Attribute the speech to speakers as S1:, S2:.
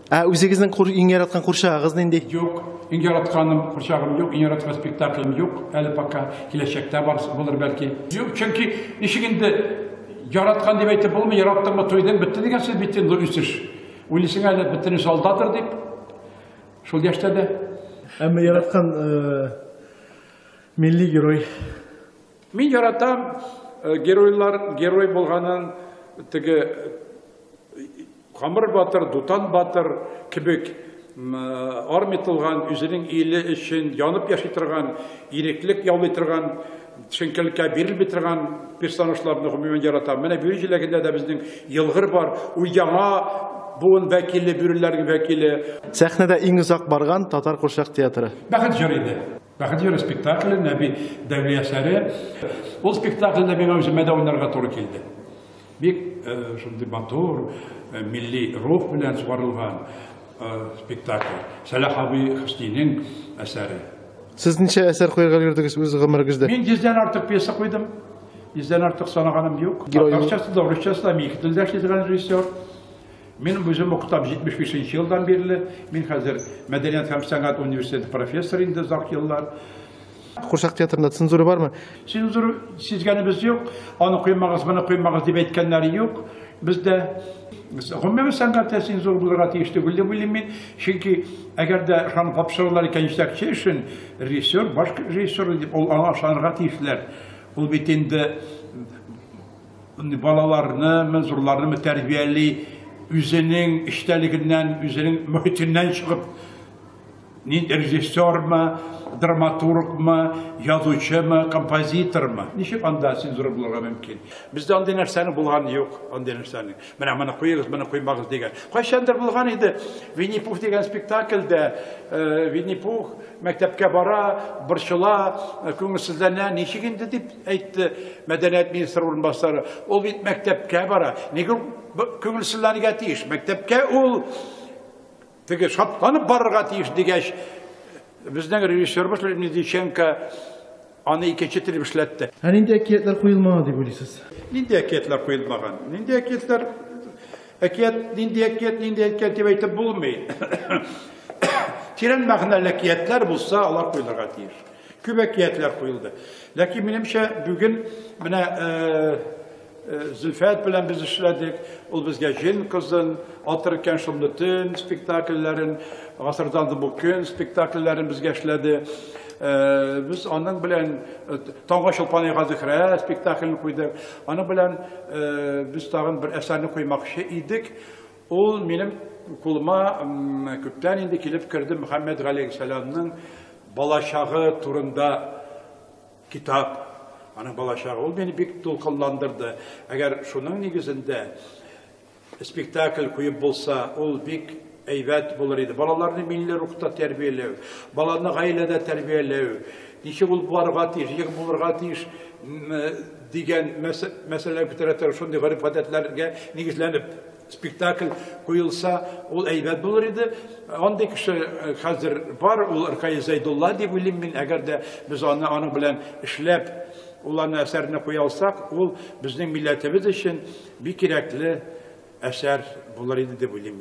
S1: Үзегезнең иң яраткан курчагыгыз нинди?
S2: Yok, en yaratkanım kurşağım yok, en yaratkan spektaklim yok. Әлі пока келешекте bulur belki. Yok, çünkü nişiginde yaratkan деп айтып болмай, yarattığıma toydan bitti деген сөз bitti üstüş. Uylısın әлі bittini soldadır deyip. Şol yaşta da.
S1: Әмма яраткан milli герой.
S2: Мен яратам герой болғанын тігі Қамыр батыр, Дутан батыр кебек армитылған, өзінің елі үшін янып яшайтырған, еректілік яулайтырған, шенкелікке беріл бітірген персонажларны ғымымен яратам. Мәне бүйір желегінде де біздің елғыр бар, ол яңа буын вәкілі, бүйірлердің вәкілі.
S1: Сәхнәдә иң ұзақ барған татар курчак театры.
S2: Бәхет жыр еді. Бәхет жыры спектаклі, нәби дәуле әсәрі. Ол спектакльде мен өзіме де ойнарға туры келді. Бек шынды матур, milli ruh bilen çıkarılgan spektakl. Salah abi Hüsnü'nün eseri.
S1: Siz neçe eser koyarga girdiniz öz gımırgızda?
S2: Ben 100'den artık piyasa koydum. 100'den artık sanağanım yok. Tatarçası da Rusçası da iki dilde işletilen rejissör. Benim özüm okutam 75. yıldan beri. Ben hazır Medeniyet hem Sanat Üniversitesi profesörüyüm uzak yıllar.
S1: Kuşak teatrında senzuru var mı?
S2: Senzuru sizgenimiz yok. Onu koymağız, bunu koymağız diye etkenleri yok. Bizde Gümmevi sanatı senzur bulurga tiyişti gülle bilimin. Çünkü eğer de şan papşarlar kendisindeki için rejissör, başka rejissör ol ana şanırga tiyiştiler. Ol bitinde balalarını, menzurlarını terbiyeli, üzerinin işteliğinden, üzerinin mühitinden çıkıp rejissör mü, dramaturg mı, yazıcı mı, kompozitor mı? Nişip anda senzura bulurga mümkün. Bizde anda nerseni bulgan yok, anda nerseni. Bana koyuyoruz, bana koymağız degen. Kaçandır bulgan idi. Winnie Pooh degen spektaklde, Winnie Pooh mektepke bara, bırşıla, köngülsüzlerine neşigindi deyip aytdı Medeniyet Ministri orunbasarı. Ol bit mektepke bara. Nege köngülsüzlerine getiyiş. Mektepke ol Tege şaplanıp barırga tiyiş degeç. Bizden rejissörümüz Medichenko anı ikinci tilip işletti.
S1: Nindi ekiyetler koyulmağı diye bilirsiniz?
S2: Nindi ekiyetler koyulmagan. Nindi ekiyetler nindi ekiyet diye aytıp bulmayın. Tiren mağnalı ekiyetler bulsa Allah koyulurga tiyiş. Küp ekiyetler koyuldu. Lakin benimce bugün Zülfiyat bilen biz işledik. Ol bizge Jin kızın, Atırken Şumlut'un spektakillerin, Asırdan da bugün spektakillerin bizge işledi. Biz onun bilen Tonga Şılpanı Gazıkre spektaklini koyduk. Onun bilen biz tağın bir eserini koymak idik. Ol benim kuluma köpten indi kilip kirdi Muhammed Aleyhisselam'ın Balaşağı turunda kitap. Ana balaşağı ol beni bir dolkanlandırdı. Eğer şunun negizinde spektakl koyup bolsa, ol bir eyvet bulur idi. Balalarını milli ruhta terbiyelev, balarını gailede terbiyelev, nişe bulup varga tiyiş, yek bulurga tiyiş degen meseleler bitireter, şunday garip adetlerge negizlenip spektakl koyulsa, ol eyvet bulur idi. Onday kişi hazır var, ol Erkay Zeydullah diye bilim min, eğer de biz onu bilen işlep, Ulanın eserine koyalsak, ol bizden milletimiz için bir kirekli eser bular idi de bilim.